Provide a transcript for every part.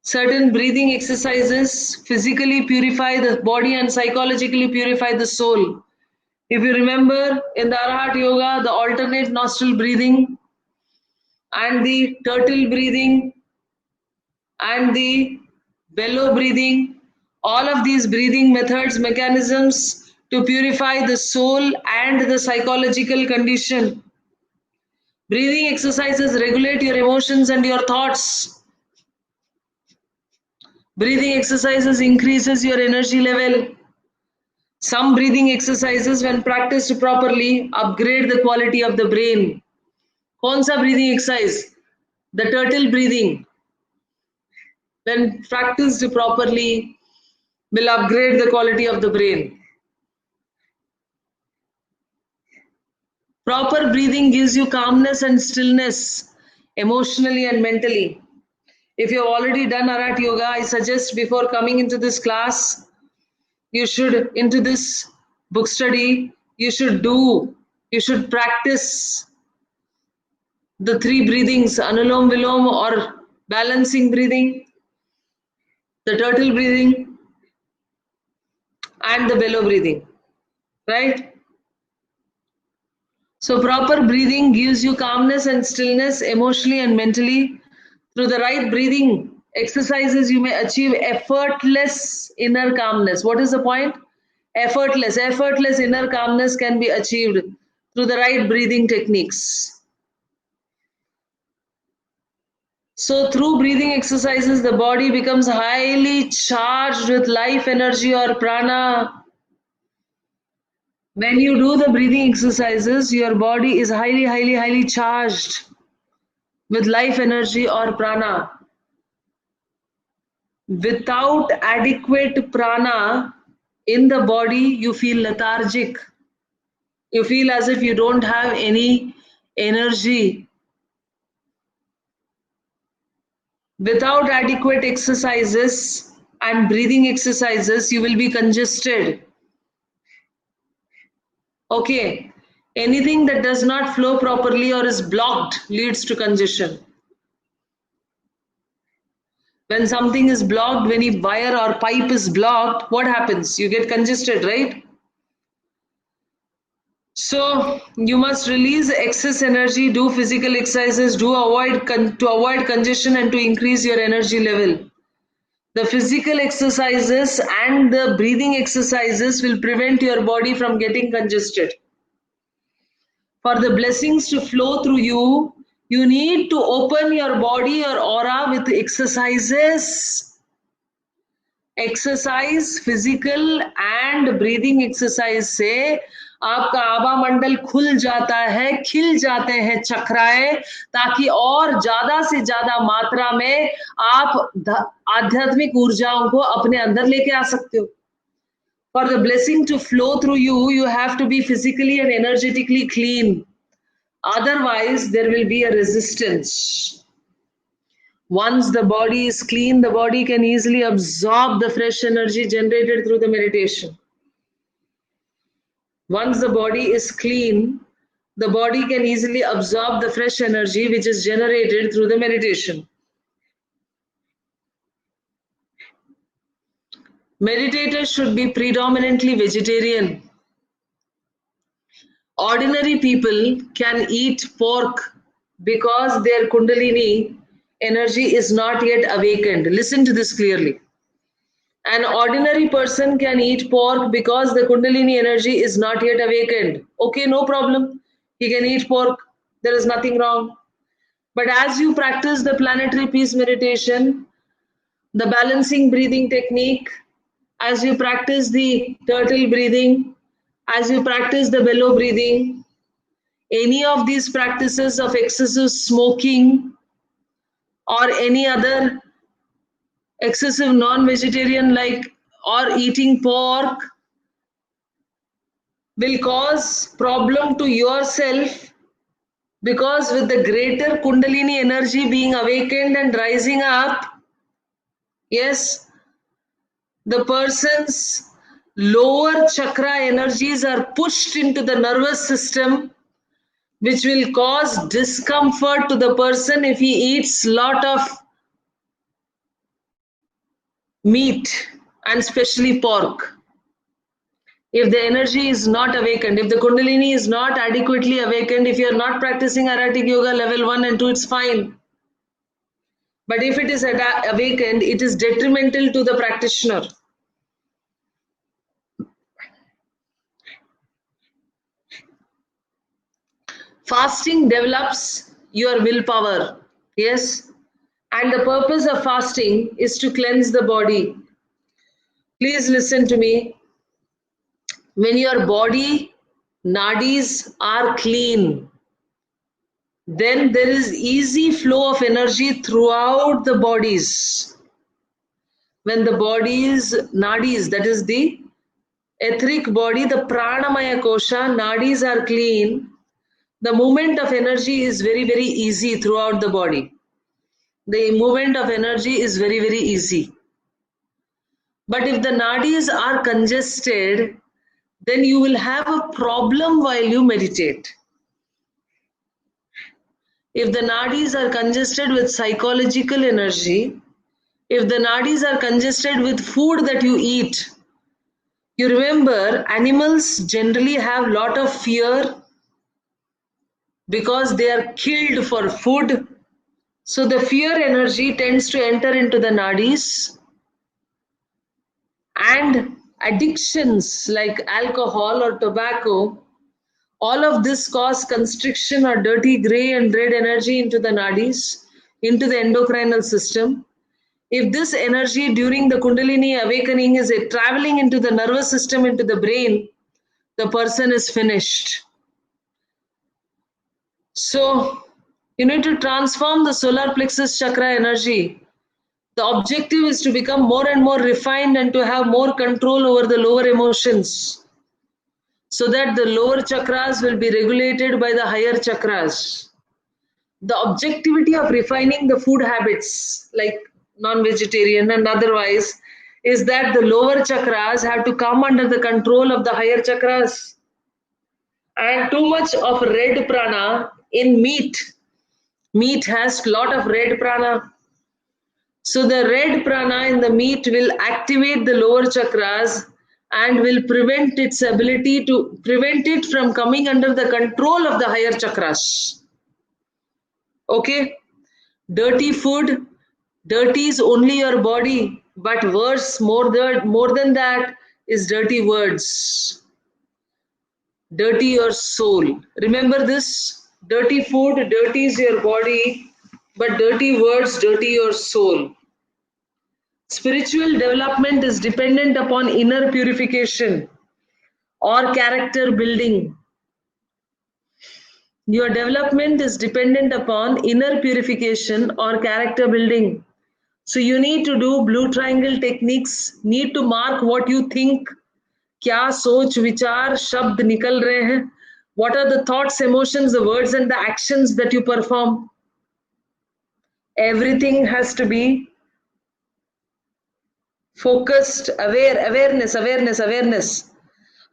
Certain breathing exercises physically purify the body and psychologically purify the soul. If you remember in the Arahat Yoga, the alternate nostril breathing and the turtle breathing and the bellow breathing, all of these breathing methods, mechanisms to purify the soul and the psychological condition. Breathing exercises regulate your emotions and your thoughts. Breathing exercises increases your energy level. Some breathing exercises, when practiced properly, upgrade the quality of the brain. कौन सा breathing exercise? The turtle breathing, when practiced properly, will upgrade the quality of the brain. Proper breathing gives you calmness and stillness, emotionally and mentally. If you have already done Arahat Yoga, I suggest before coming into this class, into this book study, you should practice the three breathings, Anulom Vilom or balancing breathing, the turtle breathing, and the bellow breathing, right? So proper breathing gives you calmness and stillness emotionally and mentally. Through the right breathing exercises, you may achieve effortless inner calmness. What is the point? Effortless inner calmness can be achieved through the right breathing techniques. So through breathing exercises, the body becomes highly charged with life energy or prana. When you do the breathing exercises, your body is highly charged with life energy or prana. Without adequate prana in the body, you feel lethargic. You feel as if you don't have any energy. Without adequate exercises and breathing exercises, you will be congested. Okay, anything that does not flow properly or is blocked leads to congestion. When something is blocked, when a wire or pipe is blocked, what happens? You get congested, right? So you must release excess energy, do physical exercises, to avoid congestion and to increase your energy level. The physical exercises and the breathing exercises will prevent your body from getting congested. For the blessings to flow through you, you need to open your body, your aura with exercises. Exercise physical and breathing exercise से आपका आभा मंडल खुल जाता है, खिल जाते हैं चक्राएं, ताकि और ज्यादा से ज्यादा मात्रा में आप आध्यात्मिक ऊर्जाओं को अपने अंदर लेके आ सकते हो. For the blessing to flow through you, you have to be physically and energetically clean. Otherwise, there will be a resistance. Once the body is clean, the body can easily absorb the fresh energy generated through the meditation. Once the body is clean, the body can easily absorb the fresh energy which is generated through the meditation. Meditators should be predominantly vegetarian. Ordinary people can eat pork because their Kundalini energy is not yet awakened. Listen to this clearly. An ordinary person can eat pork because the Kundalini energy is not yet awakened. Okay, no problem. He can eat pork. There is nothing wrong. But as you practice the planetary peace meditation, the balancing breathing technique, as you practice the turtle breathing, as you practice the bellow breathing, any of these practices of excessive smoking or any other excessive non-vegetarian like or eating pork will cause problem to yourself, because with the greater Kundalini energy being awakened and rising up, yes, the person's lower chakra energies are pushed into the nervous system, which will cause discomfort to the person if he eats lot of meat and especially pork. If the energy is not awakened, if the Kundalini is not adequately awakened, if you are not practicing Aratic Yoga level 1 and 2, it's fine. But if it is awakened, it is detrimental to the practitioner. Fasting develops your willpower. Yes. And the purpose of fasting is to cleanse the body. Please listen to me. When your body nadis are clean, then there is easy flow of energy throughout the bodies. When the body's nadis, that is the etheric body, the pranamaya kosha, nadis are clean, the movement of energy is very, very easy throughout the body. The movement of energy is very, very easy. But if the nadis are congested, then you will have a problem while you meditate. If the nadis are congested with psychological energy, if the nadis are congested with food that you eat, you remember animals generally have lot of fear because they are killed for food. So the fear energy tends to enter into the nadis, and addictions like alcohol or tobacco, all of this cause constriction or dirty gray and red energy into the nadis, into the endocrinal system. If this energy during the Kundalini awakening is traveling into the nervous system, into the brain, the person is finished. So, you need to transform the solar plexus chakra energy. The objective is to become more and more refined and to have more control over the lower emotions, so that the lower chakras will be regulated by the higher chakras. The objectivity of refining the food habits, like non-vegetarian and otherwise, is that the lower chakras have to come under the control of the higher chakras. And too much of red prana in meat. Meat has a lot of red prana. So the red prana in the meat will activate the lower chakras and will prevent its ability to prevent it from coming under the control of the higher chakras. Okay? Dirty food dirties only your body, but worse, more than that, is dirty words. Dirty your soul. Remember this: dirty food dirties your body, but dirty words dirty your soul. Spiritual development is dependent upon inner purification or character building. Your development is dependent upon inner purification or character building. So you need to do blue triangle techniques, need to mark what you think, क्या सोच विचार शब्द निकल रहे हैं, what are the thoughts, emotions, the words and the actions that you perform. Everything has to be focused, awareness.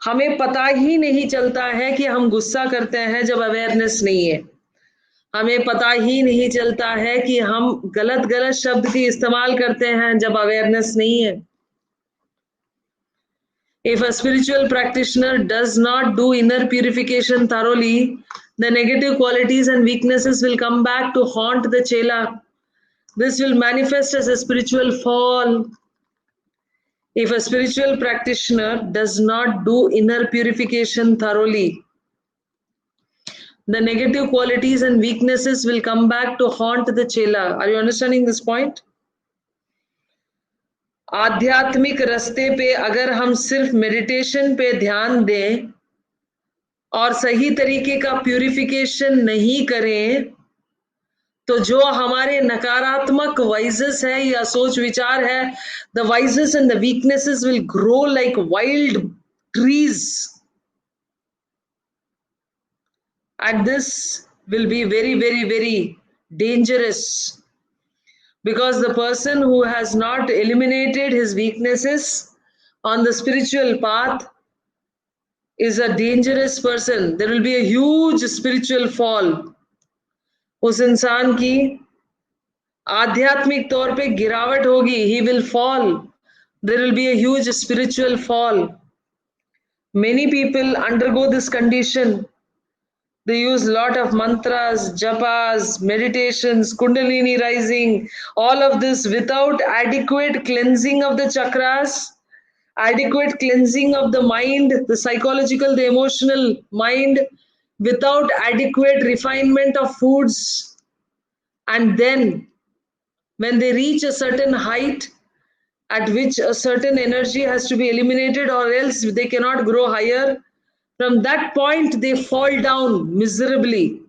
हमें पता ही नहीं चलता है कि हम गुस्सा करते हैं जब अवेयरनेस नहीं है. हमें पता ही नहीं चलता है कि हम गलत शब्द की इस्तेमाल करते हैं जब अवेयरनेस नहीं है. If a spiritual practitioner does not do inner purification thoroughly, the negative qualities and weaknesses will come back to haunt the chela. This will manifest as a spiritual fall. If a spiritual practitioner does not do inner purification thoroughly, the negative qualities and weaknesses will come back to haunt the chela. Are you understanding this point? आध्यात्मिक रास्ते पे अगर हम सिर्फ meditation पे ध्यान दें और सही तरीके का प्यूरिफिकेशन नहीं करें, तो जो हमारे नकारात्मक वाइसेस है या सोच विचार है, the vices and the weaknesses will grow like wild trees, and this will be very, very, very dangerous, because the person who has not eliminated his weaknesses on the spiritual path is a dangerous person. There will be a huge spiritual fall. उस इंसान की आध्यात्मिक तौर पे गिरावट होगी. He will fall. there will be a huge spiritual fall. Many people undergo this condition. They use a lot of mantras, japas, meditations, kundalini rising, all of this without adequate cleansing of the chakras, adequate cleansing of the mind, the psychological, the emotional mind, without adequate refinement of foods. And then, when they reach a certain height at which a certain energy has to be eliminated, or else they cannot grow higher, from that point they fall down miserably.